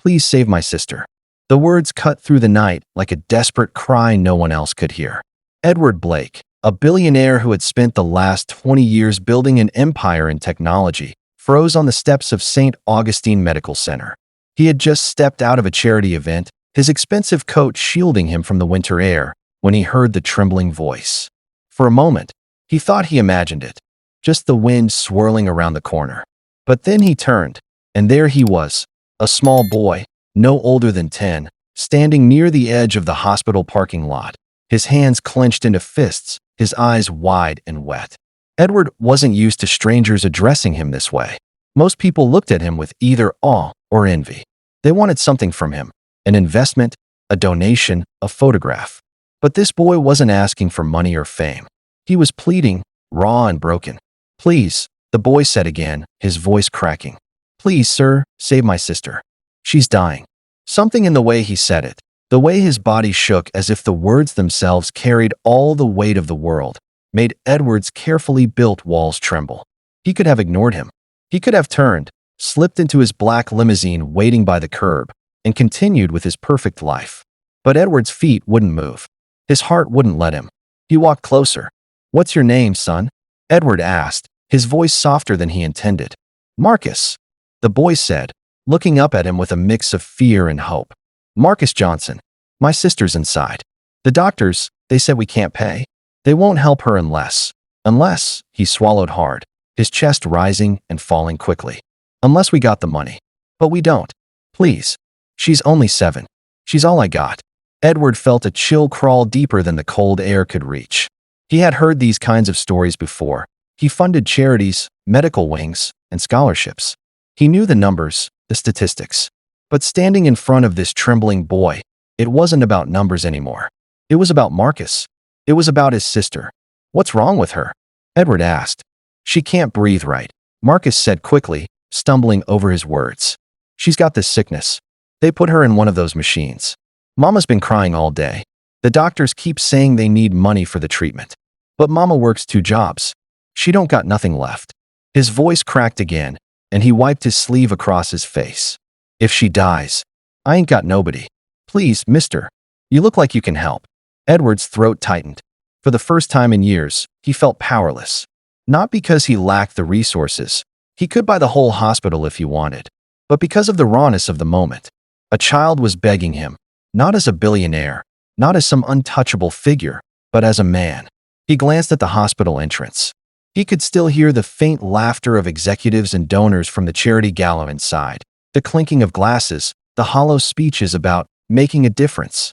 Please save my sister." The words cut through the night like a desperate cry no one else could hear. Edward Blake, a billionaire who had spent the last 20 years building an empire in technology, froze on the steps of St. Augustine Medical Center. He had just stepped out of a charity event, his expensive coat shielding him from the winter air, when he heard the trembling voice. For a moment, he thought he imagined it, just the wind swirling around the corner. But then he turned, and there he was, a small boy, no older than 10, standing near the edge of the hospital parking lot, his hands clenched into fists, his eyes wide and wet. Edward wasn't used to strangers addressing him this way. Most people looked at him with either awe or envy. They wanted something from him, an investment, a donation, a photograph. But this boy wasn't asking for money or fame. He was pleading, raw and broken. "Please," the boy said again, his voice cracking. "Please, sir, save my sister. She's dying." Something in the way he said it, the way his body shook as if the words themselves carried all the weight of the world, made Edward's carefully built walls tremble. He could have ignored him. He could have turned, slipped into his black limousine waiting by the curb, and continued with his perfect life. But Edward's feet wouldn't move. His heart wouldn't let him. He walked closer. "What's your name, son?" Edward asked, his voice softer than he intended. "Marcus," the boy said, looking up at him with a mix of fear and hope. "Marcus Johnson. My sister's inside. The doctors, they said we can't pay. They won't help her unless, he swallowed hard, his chest rising and falling quickly. "Unless we got the money. But we don't. Please. She's only 7. She's all I got." Edward felt a chill crawl deeper than the cold air could reach. He had heard these kinds of stories before. He funded charities, medical wings, and scholarships. He knew the numbers, the statistics. But standing in front of this trembling boy, it wasn't about numbers anymore. It was about Marcus. It was about his sister. "What's wrong with her?" Edward asked. "She can't breathe right," Marcus said quickly, stumbling over his words. "She's got this sickness. They put her in one of those machines. Mama's been crying all day. The doctors keep saying they need money for the treatment. But Mama works 2 jobs. She don't got nothing left." His voice cracked again, and he wiped his sleeve across his face. "If she dies, I ain't got nobody. Please, mister, you look like you can help." Edward's throat tightened. For the first time in years, he felt powerless. Not because he lacked the resources. He could buy the whole hospital if he wanted. But because of the rawness of the moment. A child was begging him, not as a billionaire, not as some untouchable figure, but as a man. He glanced at the hospital entrance. He could still hear the faint laughter of executives and donors from the charity gala inside, the clinking of glasses, the hollow speeches about making a difference.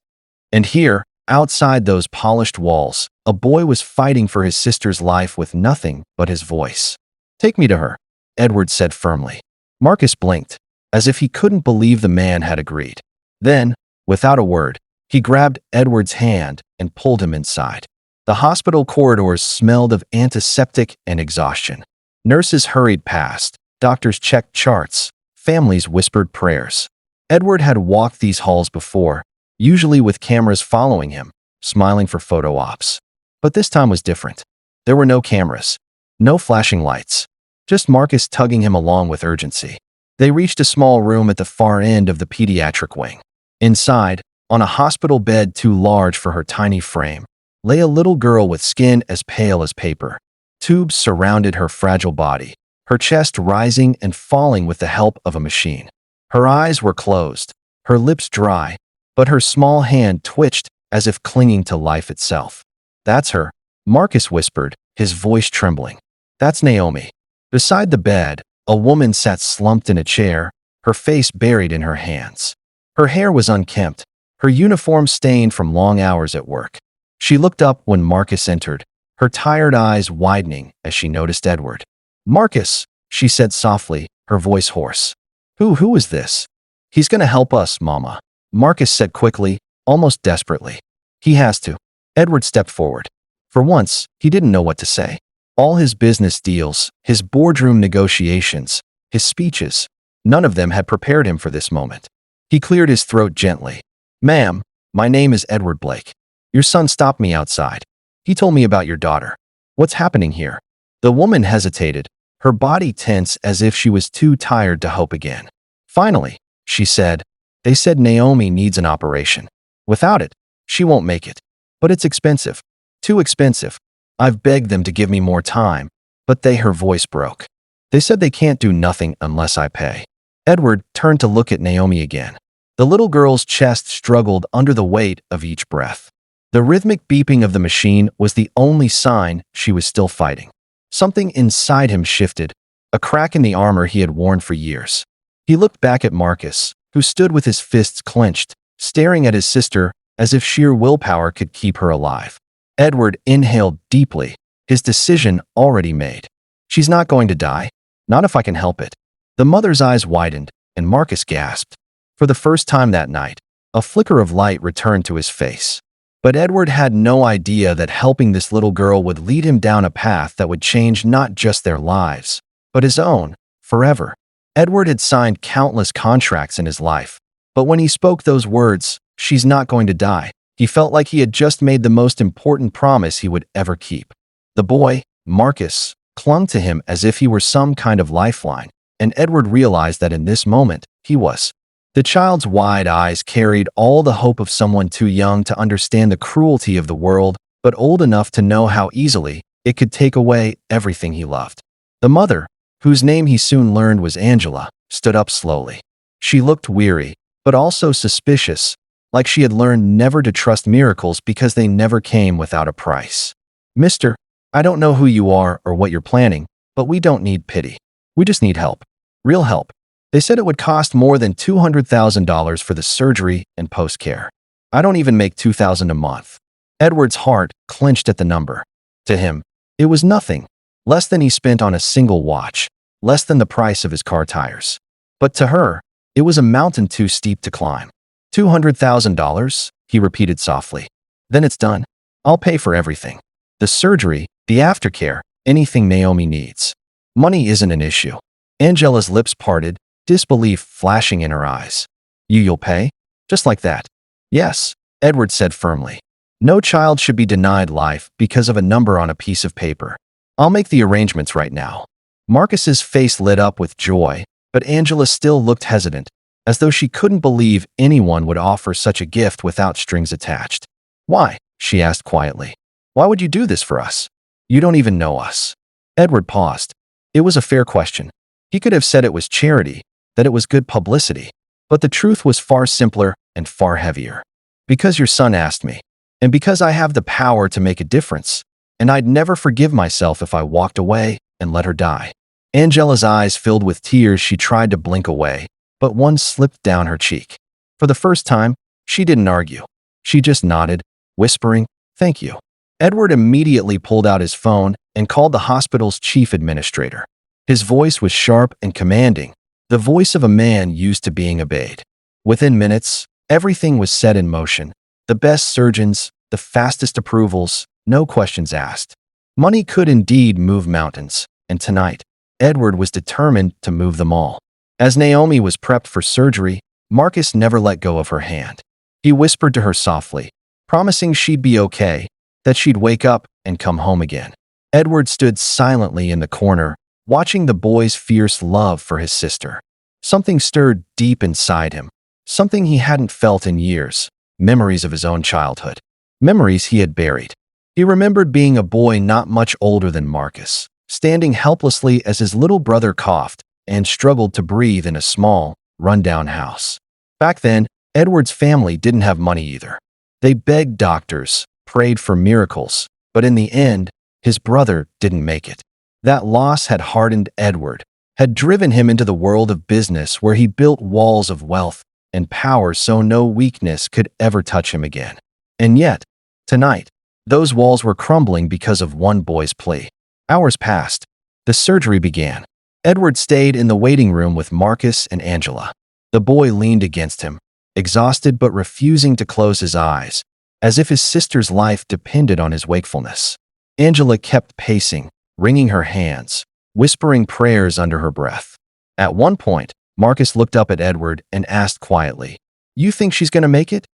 And here, outside those polished walls, a boy was fighting for his sister's life with nothing but his voice. "Take me to her," Edward said firmly. Marcus blinked, as if he couldn't believe the man had agreed. Then, without a word, he grabbed Edward's hand and pulled him inside. The hospital corridors smelled of antiseptic and exhaustion. Nurses hurried past, doctors checked charts, families whispered prayers. Edward had walked these halls before, usually with cameras following him, smiling for photo ops. But this time was different. There were no cameras, no flashing lights, just Marcus tugging him along with urgency. They reached a small room at the far end of the pediatric wing. Inside, on a hospital bed too large for her tiny frame, lay a little girl with skin as pale as paper. Tubes surrounded her fragile body, her chest rising and falling with the help of a machine. Her eyes were closed, her lips dry, but her small hand twitched as if clinging to life itself. "That's her," Marcus whispered, his voice trembling. "That's Naomi." Beside the bed, a woman sat slumped in a chair, her face buried in her hands. Her hair was unkempt, her uniform stained from long hours at work. She looked up when Marcus entered, her tired eyes widening as she noticed Edward. "Marcus," she said softly, her voice hoarse. Who is this?" "He's gonna help us, Mama," Marcus said quickly, almost desperately. "He has to." Edward stepped forward. For once, he didn't know what to say. All his business deals, his boardroom negotiations, his speeches, none of them had prepared him for this moment. He cleared his throat gently. "Ma'am, my name is Edward Blake. Your son stopped me outside. He told me about your daughter. What's happening here?" The woman hesitated, her body tense as if she was too tired to hope again. "Finally," she said, They said Naomi needs an operation. Without it, she won't make it. But it's expensive. Too expensive. I've begged them to give me more time, but her voice broke. They said they can't do nothing unless I pay. Edward turned to look at Naomi again. The little girl's chest struggled under the weight of each breath. The rhythmic beeping of the machine was the only sign she was still fighting. Something inside him shifted, a crack in the armor he had worn for years. He looked back at Marcus, who stood with his fists clenched, staring at his sister as if sheer willpower could keep her alive. Edward inhaled deeply, his decision already made. She's not going to die. Not if I can help it. The mother's eyes widened, and Marcus gasped. For the first time that night, a flicker of light returned to his face. But Edward had no idea that helping this little girl would lead him down a path that would change not just their lives, but his own, forever. Edward had signed countless contracts in his life, but when he spoke those words, "She's not going to die," he felt like he had just made the most important promise he would ever keep. The boy, Marcus, clung to him as if he were some kind of lifeline, and Edward realized that in this moment, he was. The child's wide eyes carried all the hope of someone too young to understand the cruelty of the world, but old enough to know how easily it could take away everything he loved. The mother, whose name he soon learned was Angela, stood up slowly. She looked weary, but also suspicious, like she had learned never to trust miracles because they never came without a price. "Mister, I don't know who you are or what you're planning, but we don't need pity. We just need help. Real help." They said it would cost more than $200,000 for the surgery and post-care. "I don't even make $2,000 a month." Edward's heart clenched at the number. To him, it was nothing, less than he spent on a single watch, less than the price of his car tires. But to her, it was a mountain too steep to climb. $200,000, he repeated softly. "Then it's done. I'll pay for everything. The surgery, the aftercare, anything Naomi needs. Money isn't an issue." Angela's lips parted, disbelief flashing in her eyes. You'll pay? Just like that?" "Yes," Edward said firmly. "No child should be denied life because of a number on a piece of paper. I'll make the arrangements right now." Marcus's face lit up with joy, but Angela still looked hesitant, as though she couldn't believe anyone would offer such a gift without strings attached. "Why?" she asked quietly. "Why would you do this for us? You don't even know us." Edward paused. It was a fair question. He could have said it was charity, that it was good publicity, but the truth was far simpler and far heavier. "Because your son asked me, and because I have the power to make a difference, and I'd never forgive myself if I walked away and let her die." Angela's eyes filled with tears. She tried to blink away, but one slipped down her cheek. For the first time, she didn't argue. She just nodded, whispering, "Thank you." Edward immediately pulled out his phone and called the hospital's chief administrator. His voice was sharp and commanding, the voice of a man used to being obeyed. Within minutes, everything was set in motion. The best surgeons, the fastest approvals, no questions asked. Money could indeed move mountains, and tonight, Edward was determined to move them all. As Naomi was prepped for surgery, Marcus never let go of her hand. He whispered to her softly, promising she'd be okay, that she'd wake up and come home again. Edward stood silently in the corner, watching the boy's fierce love for his sister. Something stirred deep inside him, something he hadn't felt in years, memories of his own childhood, memories he had buried. He remembered being a boy not much older than Marcus, standing helplessly as his little brother coughed and struggled to breathe in a small, run-down house. Back then, Edward's family didn't have money either. They begged doctors, prayed for miracles, but in the end, his brother didn't make it. That loss had hardened Edward, had driven him into the world of business where he built walls of wealth and power so no weakness could ever touch him again. And yet, tonight, those walls were crumbling because of one boy's plea. Hours passed. The surgery began. Edward stayed in the waiting room with Marcus and Angela. The boy leaned against him, exhausted but refusing to close his eyes, as if his sister's life depended on his wakefulness. Angela kept pacing, wringing her hands, whispering prayers under her breath. At one point, Marcus looked up at Edward and asked quietly, "You think she's going to make it?"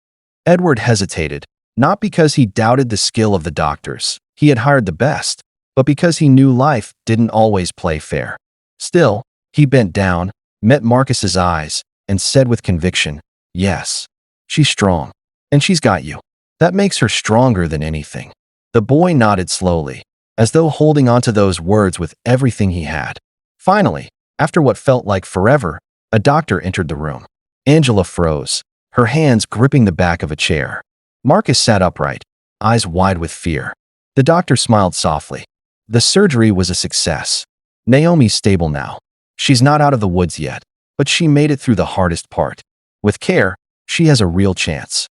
Edward hesitated, not because he doubted the skill of the doctors. He had hired the best, but because he knew life didn't always play fair. Still, he bent down, met Marcus's eyes, and said with conviction, Yes. She's strong. And she's got you. That makes her stronger than anything. The boy nodded slowly, as though holding onto those words with everything he had. Finally, after what felt like forever, a doctor entered the room. Angela froze, her hands gripping the back of a chair. Marcus sat upright, eyes wide with fear. The doctor smiled softly. The surgery was a success. Naomi's stable now. She's not out of the woods yet, but she made it through the hardest part. With care, she has a real chance.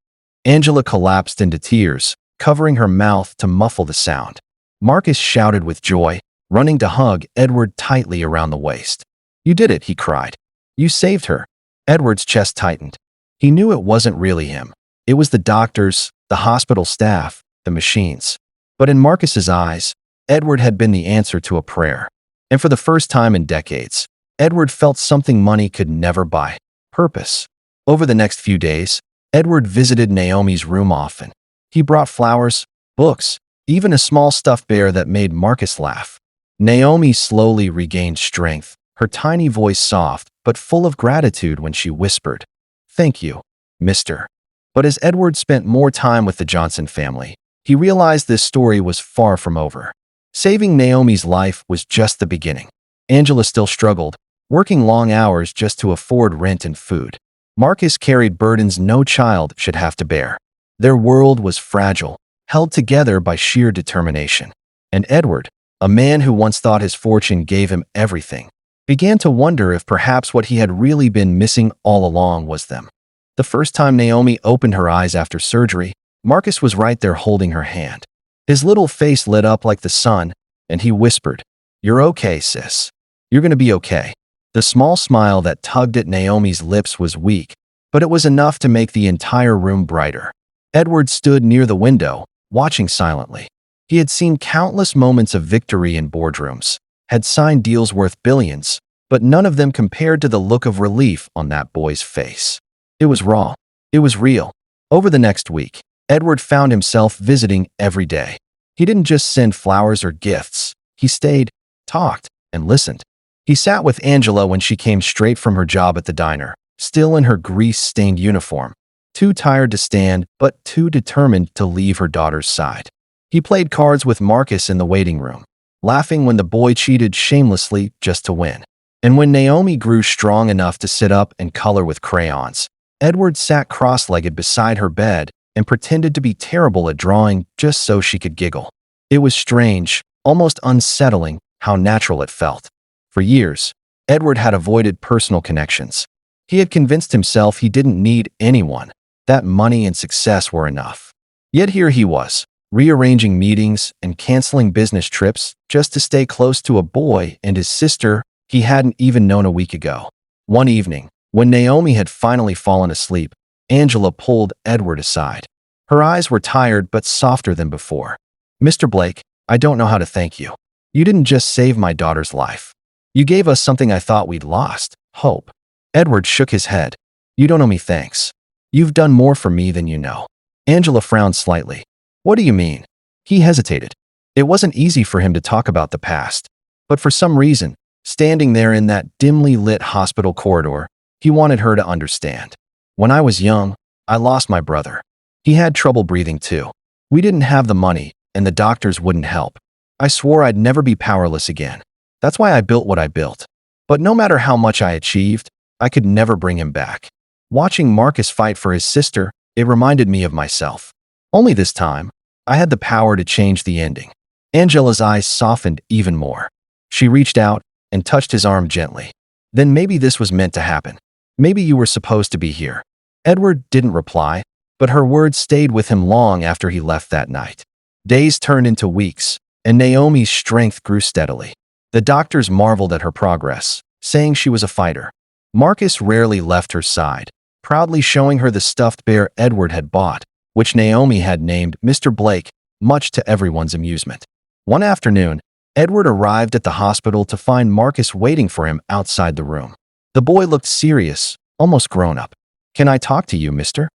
Angela collapsed into tears, covering her mouth to muffle the sound. Marcus shouted with joy, running to hug Edward tightly around the waist. "You did it," he cried. "You saved her." Edward's chest tightened. He knew it wasn't really him. It was the doctors, the hospital staff, the machines. But in Marcus's eyes, Edward had been the answer to a prayer. And for the first time in decades, Edward felt something money could never buy: purpose. Over the next few days, Edward visited Naomi's room often. He brought flowers, books, even a small stuffed bear that made Marcus laugh. Naomi slowly regained strength, her tiny voice soft but full of gratitude when she whispered, "Thank you, mister." But as Edward spent more time with the Johnson family, he realized this story was far from over. Saving Naomi's life was just the beginning. Angela still struggled, working long hours just to afford rent and food. Marcus carried burdens no child should have to bear. Their world was fragile, held together by sheer determination. And Edward, a man who once thought his fortune gave him everything, began to wonder if perhaps what he had really been missing all along was them. The first time Naomi opened her eyes after surgery, Marcus was right there holding her hand. His little face lit up like the sun, and he whispered, "You're okay, sis. You're gonna be okay." The small smile that tugged at Naomi's lips was weak, but it was enough to make the entire room brighter. Edward stood near the window, watching silently. He had seen countless moments of victory in boardrooms, had signed deals worth billions, but none of them compared to the look of relief on that boy's face. It was raw. It was real. Over the next week, Edward found himself visiting every day. He didn't just send flowers or gifts. He stayed, talked, and listened. He sat with Angela when she came straight from her job at the diner, still in her grease-stained uniform, too tired to stand but too determined to leave her daughter's side. He played cards with Marcus in the waiting room, laughing when the boy cheated shamelessly just to win. And when Naomi grew strong enough to sit up and color with crayons, Edward sat cross-legged beside her bed and pretended to be terrible at drawing just so she could giggle. It was strange, almost unsettling, how natural it felt. For years, Edward had avoided personal connections. He had convinced himself he didn't need anyone, that money and success were enough. Yet here he was, rearranging meetings and canceling business trips just to stay close to a boy and his sister he hadn't even known a week ago. One evening, when Naomi had finally fallen asleep, Angela pulled Edward aside. Her eyes were tired but softer than before. "Mr. Blake, I don't know how to thank you. You didn't just save my daughter's life. You gave us something I thought we'd lost: hope." Edward shook his head. "You don't owe me thanks. You've done more for me than you know." Angela frowned slightly. "What do you mean?" He hesitated. It wasn't easy for him to talk about the past, but for some reason, standing there in that dimly lit hospital corridor, he wanted her to understand. "When I was young, I lost my brother. He had trouble breathing too. We didn't have the money, and the doctors wouldn't help. I swore I'd never be powerless again. That's why I built what I built. But no matter how much I achieved, I could never bring him back. Watching Marcus fight for his sister, it reminded me of myself. Only this time, I had the power to change the ending." Angela's eyes softened even more. She reached out and touched his arm gently. "Then maybe this was meant to happen. Maybe you were supposed to be here." Edward didn't reply, but her words stayed with him long after he left that night. Days turned into weeks, and Naomi's strength grew steadily. The doctors marveled at her progress, saying she was a fighter. Marcus rarely left her side, proudly showing her the stuffed bear Edward had bought, which Naomi had named Mr. Blake, much to everyone's amusement. One afternoon, Edward arrived at the hospital to find Marcus waiting for him outside the room. The boy looked serious, almost grown up. "Can I talk to you, mister?"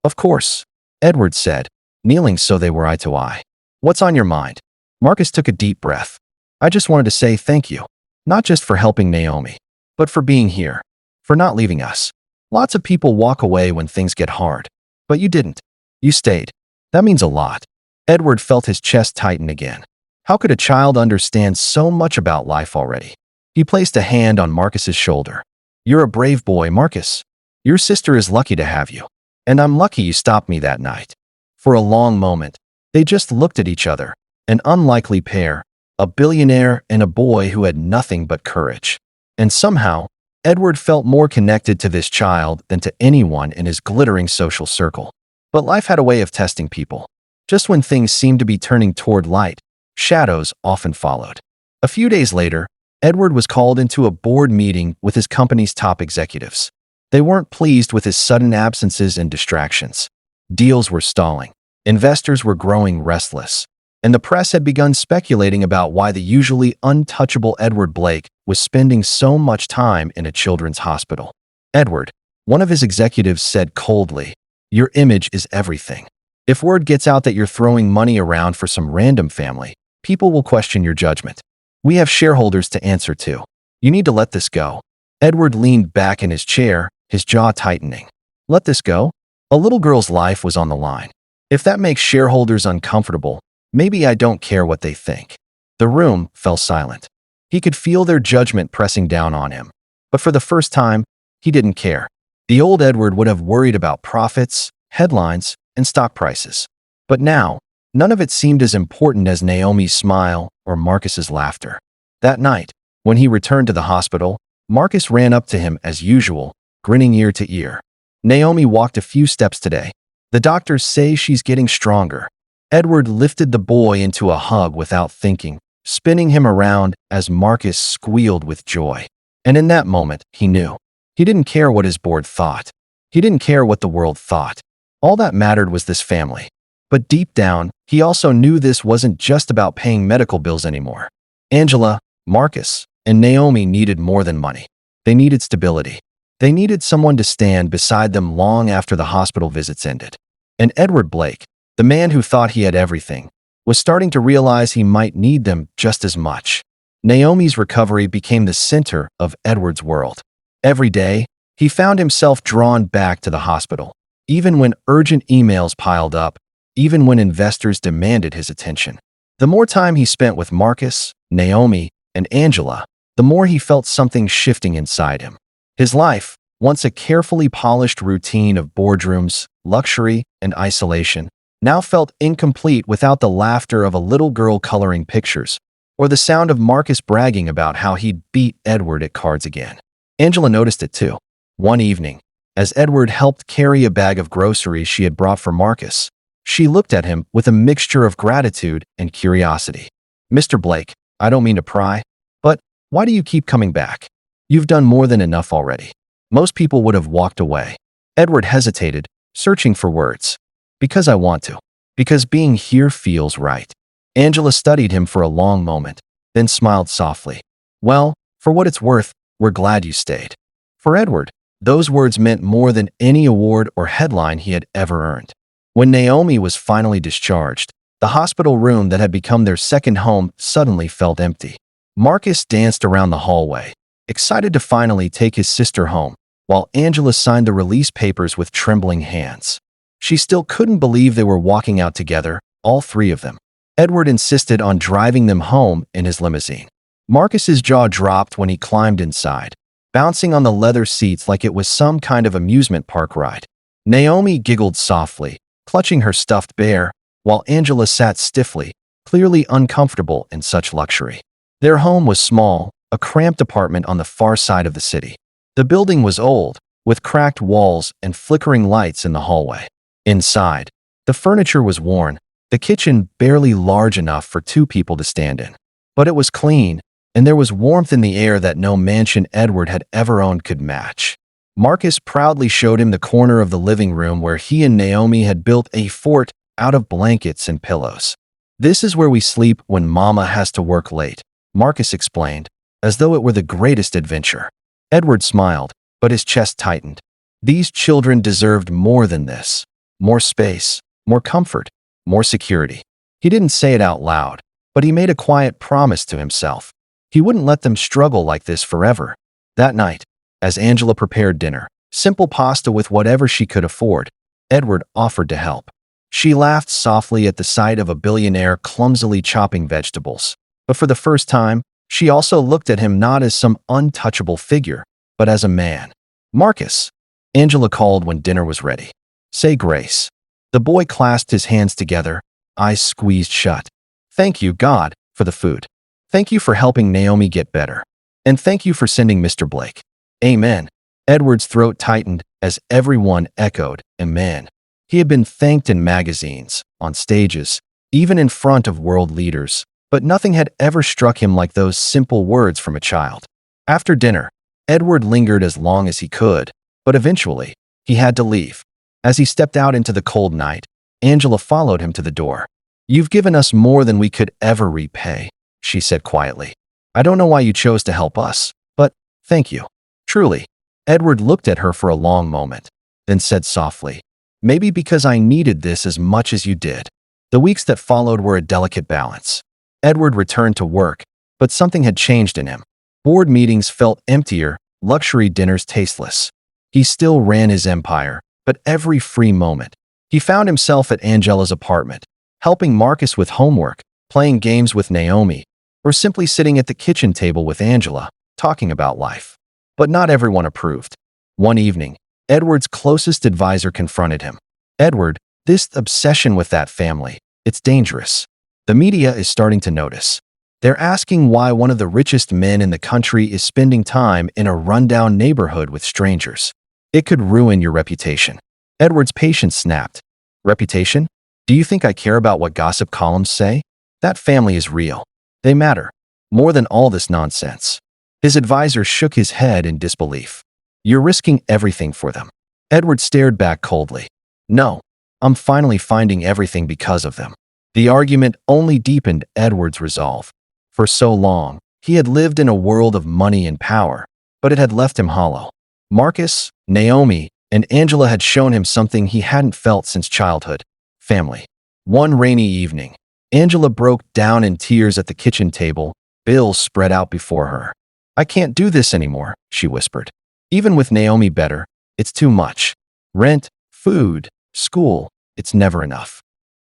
"Of course," Edward said, kneeling so they were eye to eye. "What's on your mind?" Marcus took a deep breath. "I just wanted to say thank you, not just for helping Naomi, but for being here, for not leaving us. Lots of people walk away when things get hard. But you didn't. You stayed. That means a lot. Edward felt his chest tighten again. How could a child understand so much about life already? He placed a hand on Marcus's shoulder. You're a brave boy, Marcus. Your sister is lucky to have you. And I'm lucky you stopped me that night. For a long moment, they just looked at each other, an unlikely pair, a billionaire and a boy who had nothing but courage. And somehow, Edward felt more connected to this child than to anyone in his glittering social circle. But life had a way of testing people. Just when things seemed to be turning toward light, shadows often followed. A few days later, Edward was called into a board meeting with his company's top executives. They weren't pleased with his sudden absences and distractions. Deals were stalling. Investors were growing restless. And the press had begun speculating about why the usually untouchable Edward Blake was spending so much time in a children's hospital. Edward, one of his executives said coldly, "Your image is everything. If word gets out that you're throwing money around for some random family, people will question your judgment. We have shareholders to answer to. You need to let this go." Edward leaned back in his chair, his jaw tightening. Let this go? A little girl's life was on the line. If that makes shareholders uncomfortable, maybe I don't care what they think. The room fell silent. He could feel their judgment pressing down on him. But for the first time, he didn't care. The old Edward would have worried about profits, headlines, and stock prices. But now, none of it seemed as important as Naomi's smile or Marcus's laughter. That night, when he returned to the hospital, Marcus ran up to him as usual, grinning ear to ear. Naomi walked a few steps today. The doctors say she's getting stronger. Edward lifted the boy into a hug without thinking, spinning him around as Marcus squealed with joy. And in that moment, he knew. He didn't care what his board thought. He didn't care what the world thought. All that mattered was this family. But deep down, he also knew this wasn't just about paying medical bills anymore. Angela, Marcus, and Naomi needed more than money. They needed stability. They needed someone to stand beside them long after the hospital visits ended. And Edward Blake, the man who thought he had everything, was starting to realize he might need them just as much. Naomi's recovery became the center of Edward's world. Every day, he found himself drawn back to the hospital, even when urgent emails piled up, even when investors demanded his attention. The more time he spent with Marcus, Naomi, and Angela, the more he felt something shifting inside him. His life, once a carefully polished routine of boardrooms, luxury, and isolation, now felt incomplete without the laughter of a little girl coloring pictures, or the sound of Marcus bragging about how he'd beat Edward at cards again. Angela noticed it too. One evening, as Edward helped carry a bag of groceries she had brought for Marcus, she looked at him with a mixture of gratitude and curiosity. "Mr. Blake, I don't mean to pry, but why do you keep coming back? You've done more than enough already." Most people would have walked away. Edward hesitated, searching for words. "Because I want to. Because being here feels right." Angela studied him for a long moment, then smiled softly. "Well, for what it's worth, we're glad you stayed." For Edward, those words meant more than any award or headline he had ever earned. When Naomi was finally discharged, the hospital room that had become their second home suddenly felt empty. Marcus danced around the hallway, excited to finally take his sister home, while Angela signed the release papers with trembling hands. She still couldn't believe they were walking out together, all three of them. Edward insisted on driving them home in his limousine. Marcus's jaw dropped when he climbed inside, bouncing on the leather seats like it was some kind of amusement park ride. Naomi giggled softly, clutching her stuffed bear, while Angela sat stiffly, clearly uncomfortable in such luxury. Their home was small, a cramped apartment on the far side of the city. The building was old, with cracked walls and flickering lights in the hallway. Inside, the furniture was worn, the kitchen barely large enough for two people to stand in. But it was clean, and there was warmth in the air that no mansion Edward had ever owned could match. Marcus proudly showed him the corner of the living room where he and Naomi had built a fort out of blankets and pillows. "This is where we sleep when Mama has to work late," Marcus explained, as though it were the greatest adventure. Edward smiled, but his chest tightened. These children deserved more than this. More space, more comfort, more security. He didn't say it out loud, but he made a quiet promise to himself. He wouldn't let them struggle like this forever. That night, as Angela prepared dinner, Simple pasta with whatever she could afford. Edward offered to help. She laughed softly at the sight of a billionaire clumsily chopping vegetables. But for the first time, she also looked at him not as some untouchable figure, but as a man. "Marcus," Angela called when dinner was ready. "Say grace." The boy clasped his hands together, eyes squeezed shut. "Thank you, God, for the food. Thank you for helping Naomi get better. And thank you for sending Mr. Blake." "Amen." Edward's throat tightened as everyone echoed, "Amen." He had been thanked in magazines, on stages, even in front of world leaders, but nothing had ever struck him like those simple words from a child. After dinner, Edward lingered as long as he could, but eventually, he had to leave. As he stepped out into the cold night, Angela followed him to the door. "You've given us more than we could ever repay," she said quietly. "I don't know why you chose to help us, but thank you. Truly." Edward looked at her for a long moment, then said softly, "Maybe because I needed this as much as you did." The weeks that followed were a delicate balance. Edward returned to work, but something had changed in him. Board meetings felt emptier, luxury dinners tasteless. He still ran his empire, but every free moment, he found himself at Angela's apartment, helping Marcus with homework, playing games with Naomi, or simply sitting at the kitchen table with Angela, talking about life. But not everyone approved. One evening, Edward's closest advisor confronted him. "Edward, this obsession with that family, it's dangerous. The media is starting to notice. They're asking why one of the richest men in the country is spending time in a rundown neighborhood with strangers. It could ruin your reputation." Edward's patience snapped. "Reputation? Do you think I care about what gossip columns say? That family is real. They matter. More than all this nonsense." His advisor shook his head in disbelief. "You're risking everything for them." Edward stared back coldly. "No, I'm finally finding everything because of them." The argument only deepened Edward's resolve. For so long, he had lived in a world of money and power, but it had left him hollow. Marcus, Naomi, and Angela had shown him something he hadn't felt since childhood: family. One rainy evening, Angela broke down in tears at the kitchen table, bills spread out before her. "I can't do this anymore," she whispered. "Even with Naomi better, it's too much. Rent, food, school, it's never enough."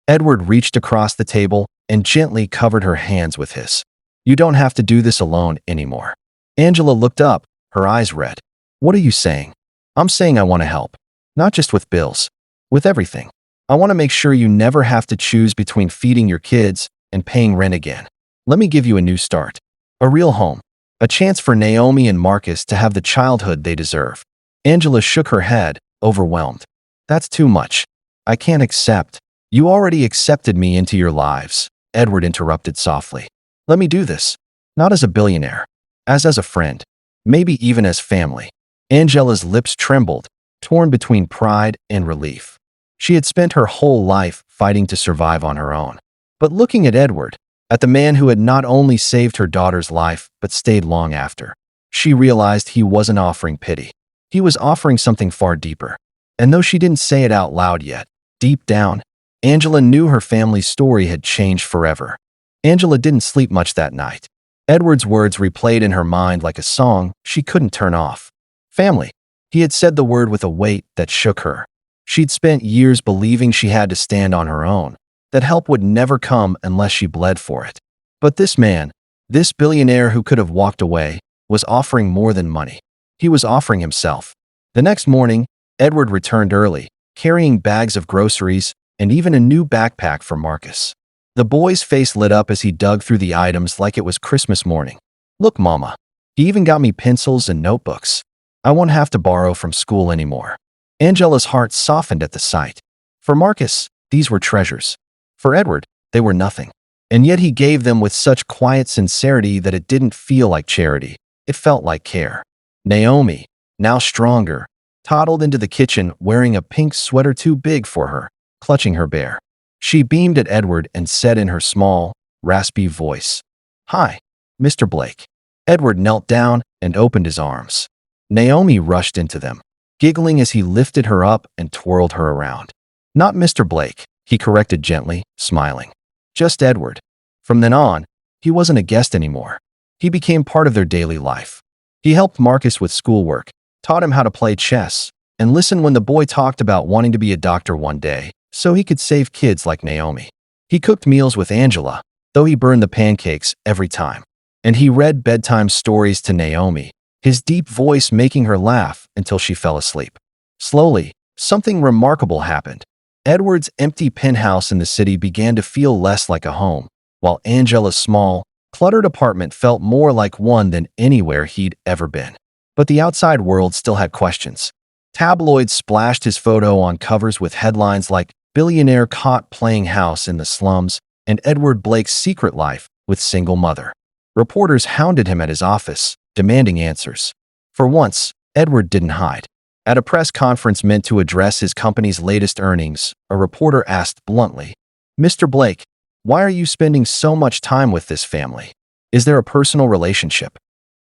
Edward reached across the table and gently covered her hands with his. "You don't have to do this alone anymore." Angela looked up, her eyes red. "What are you saying?" "I'm saying I want to help. Not just with bills. With everything. I want to make sure you never have to choose between feeding your kids and paying rent again. Let me give you a new start. A real home. A chance for Naomi and Marcus to have the childhood they deserve." Angela shook her head, overwhelmed. "That's too much. I can't accept." "You already accepted me into your lives," Edward interrupted softly. "Let me do this. Not as a billionaire. As a friend. Maybe even as family." Angela's lips trembled, torn between pride and relief. She had spent her whole life fighting to survive on her own. But looking at Edward, at the man who had not only saved her daughter's life but stayed long after, she realized he wasn't offering pity. He was offering something far deeper. And though she didn't say it out loud yet, deep down, Angela knew her family's story had changed forever. Angela didn't sleep much that night. Edward's words replayed in her mind like a song she couldn't turn off. Family. He had said the word with a weight that shook her. She'd spent years believing she had to stand on her own, that help would never come unless she bled for it. But this man, this billionaire who could have walked away, was offering more than money. He was offering himself. The next morning, Edward returned early, carrying bags of groceries and even a new backpack for Marcus. The boy's face lit up as he dug through the items like it was Christmas morning. "Look, Mama. He even got me pencils and notebooks. I won't have to borrow from school anymore." Angela's heart softened at the sight. For Marcus, these were treasures. For Edward, they were nothing. And yet he gave them with such quiet sincerity that it didn't feel like charity. It felt like care. Naomi, now stronger, toddled into the kitchen wearing a pink sweater too big for her, clutching her bear. She beamed at Edward and said in her small, raspy voice, "Hi, Mr. Blake." Edward knelt down and opened his arms. Naomi rushed into them, giggling as he lifted her up and twirled her around. "Not Mr. Blake," he corrected gently, smiling. "Just Edward." From then on, he wasn't a guest anymore. He became part of their daily life. He helped Marcus with schoolwork, taught him how to play chess, and listen when the boy talked about wanting to be a doctor one day so he could save kids like Naomi. He cooked meals with Angela, though he burned the pancakes every time. And he read bedtime stories to Naomi, his deep voice making her laugh until she fell asleep. Slowly, something remarkable happened. Edward's empty penthouse in the city began to feel less like a home, while Angela's small, cluttered apartment felt more like one than anywhere he'd ever been. But the outside world still had questions. Tabloids splashed his photo on covers with headlines like "Billionaire Caught Playing House in the Slums" and "Edward Blake's Secret Life with Single Mother." Reporters hounded him at his office, demanding answers. For once, Edward didn't hide. At a press conference meant to address his company's latest earnings, a reporter asked bluntly, "Mr. Blake, why are you spending so much time with this family? Is there a personal relationship?"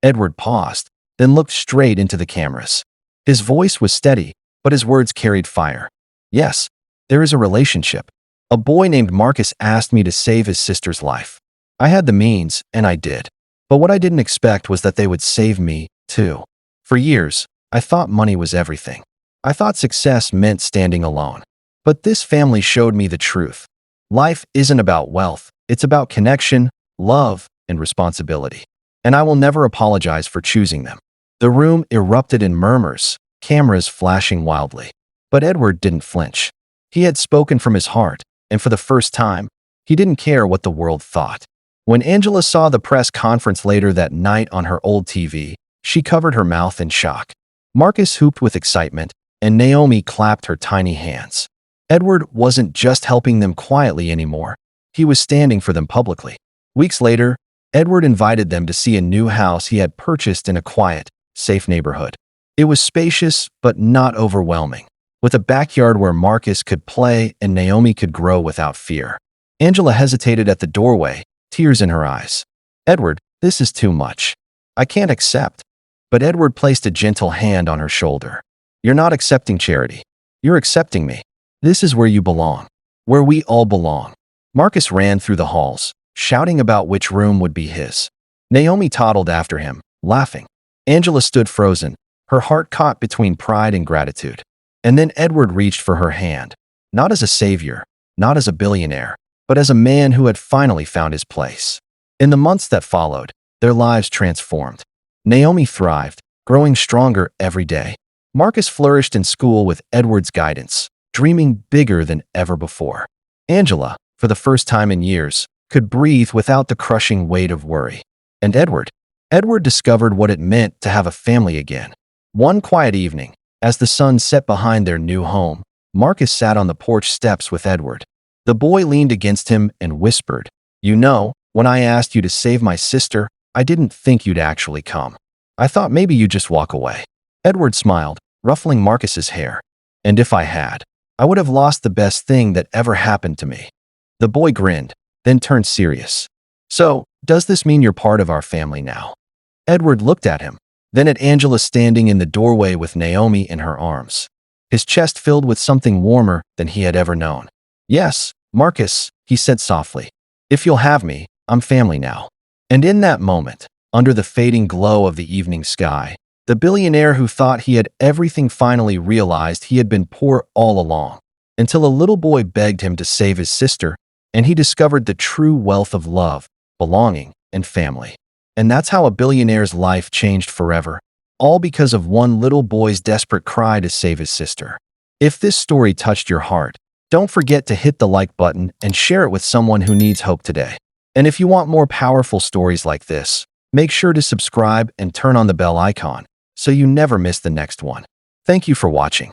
Edward paused, then looked straight into the cameras. His voice was steady, but his words carried fire. "Yes, there is a relationship. A boy named Marcus asked me to save his sister's life. I had the means, and I did. But what I didn't expect was that they would save me, too. For years, I thought money was everything. I thought success meant standing alone. But this family showed me the truth. Life isn't about wealth. It's about connection, love, and responsibility. And I will never apologize for choosing them." The room erupted in murmurs, cameras flashing wildly. But Edward didn't flinch. He had spoken from his heart, and for the first time, he didn't care what the world thought. When Angela saw the press conference later that night on her old TV, she covered her mouth in shock. Marcus whooped with excitement, and Naomi clapped her tiny hands. Edward wasn't just helping them quietly anymore. He was standing for them publicly. Weeks later, Edward invited them to see a new house he had purchased in a quiet, safe neighborhood. It was spacious, but not overwhelming, with a backyard where Marcus could play and Naomi could grow without fear. Angela hesitated at the doorway, tears in her eyes. "Edward, this is too much. I can't accept." But Edward placed a gentle hand on her shoulder. "You're not accepting charity. You're accepting me. This is where you belong. Where we all belong." Marcus ran through the halls, shouting about which room would be his. Naomi toddled after him, laughing. Angela stood frozen, her heart caught between pride and gratitude. And then Edward reached for her hand, not as a savior, not as a billionaire, but as a man who had finally found his place. In the months that followed, their lives transformed. Naomi thrived, growing stronger every day. Marcus flourished in school with Edward's guidance, dreaming bigger than ever before. Angela, for the first time in years, could breathe without the crushing weight of worry. And Edward discovered what it meant to have a family again. One quiet evening, as the sun set behind their new home, Marcus sat on the porch steps with Edward. The boy leaned against him and whispered, "You know, when I asked you to save my sister, I didn't think you'd actually come. I thought maybe you'd just walk away." Edward smiled, ruffling Marcus's hair. "And if I had, I would have lost the best thing that ever happened to me." The boy grinned, then turned serious. "So, does this mean you're part of our family now?" Edward looked at him, then at Angela standing in the doorway with Naomi in her arms. His chest filled with something warmer than he had ever known. "Yes, Marcus," he said softly. "If you'll have me, I'm family now." And in that moment, under the fading glow of the evening sky, the billionaire who thought he had everything finally realized he had been poor all along, until a little boy begged him to save his sister, and he discovered the true wealth of love, belonging, and family. And that's how a billionaire's life changed forever, all because of one little boy's desperate cry to save his sister. If this story touched your heart, don't forget to hit the like button and share it with someone who needs hope today. And if you want more powerful stories like this, make sure to subscribe and turn on the bell icon so you never miss the next one. Thank you for watching.